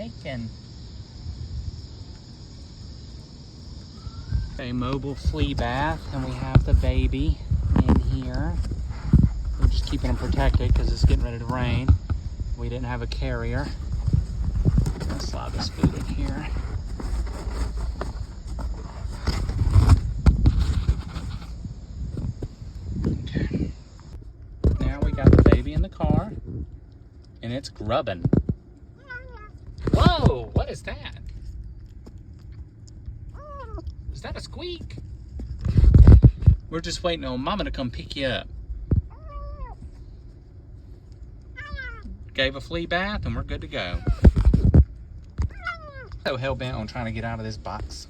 Kitten. A mobile flea bath, and we have the baby in here. We're just keeping them protected because it's getting ready to rain. We didn't have a carrier. Let's slide this food in here. Okay. Now we got the baby in the car, and it's grubbing. Whoa, what is that? Is that a squeak? We're just waiting on Mama to come pick you up. Gave a flea bath and we're good to go. So hell-bent on trying to get out of this box.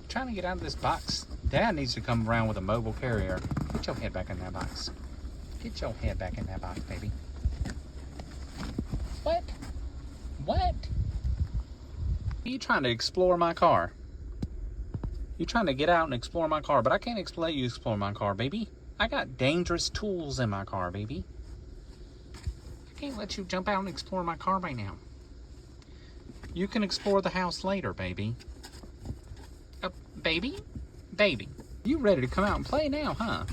Trying to get out of this box. Dad needs to come around with a mobile carrier. Get your head back in that box. Get your head back in that box, baby. What? What? Are you trying to explore my car? You're trying to get out and explore my car, but I can't let you explore my car, baby. I got dangerous tools in my car, baby. I can't let you jump out and explore my car right now. You can explore the house later, baby. Baby? Baby. You ready to come out and play now, huh?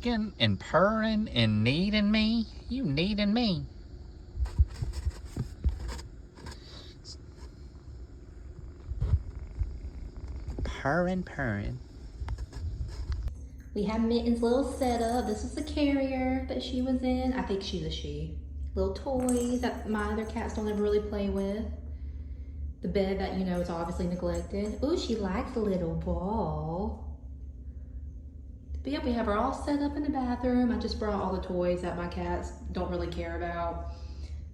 Getting and purring and needing me. You needing me. Purring. We have Mitten's little setup. This is the carrier that she was in. I think she's a she. Little toys that my other cats don't ever really play with. The bed that, you know, is obviously neglected. Ooh, she likes a little ball. But yeah, we have her all set up in the bathroom. I just brought all the toys that my cats don't really care about.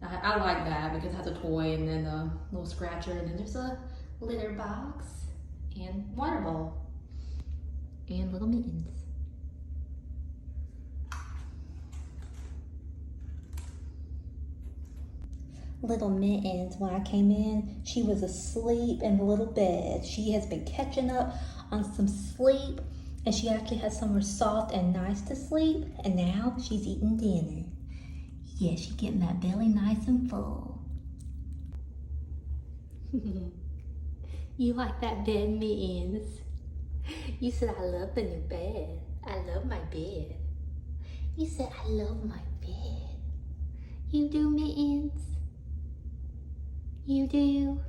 I like that because it has a toy and then a little scratcher, and then there's a litter box and water bowl and little Mittens. Little Mittens, when I came in, she was asleep in the little bed. She has been catching up on some sleep, and she actually had somewhere soft and nice to sleep, and now she's eating dinner. Yeah, she's getting that belly nice and full. You like that bed, Mittens? You said, I love the new bed. I love my bed. You said, I love my bed. You do, Mittens? You do?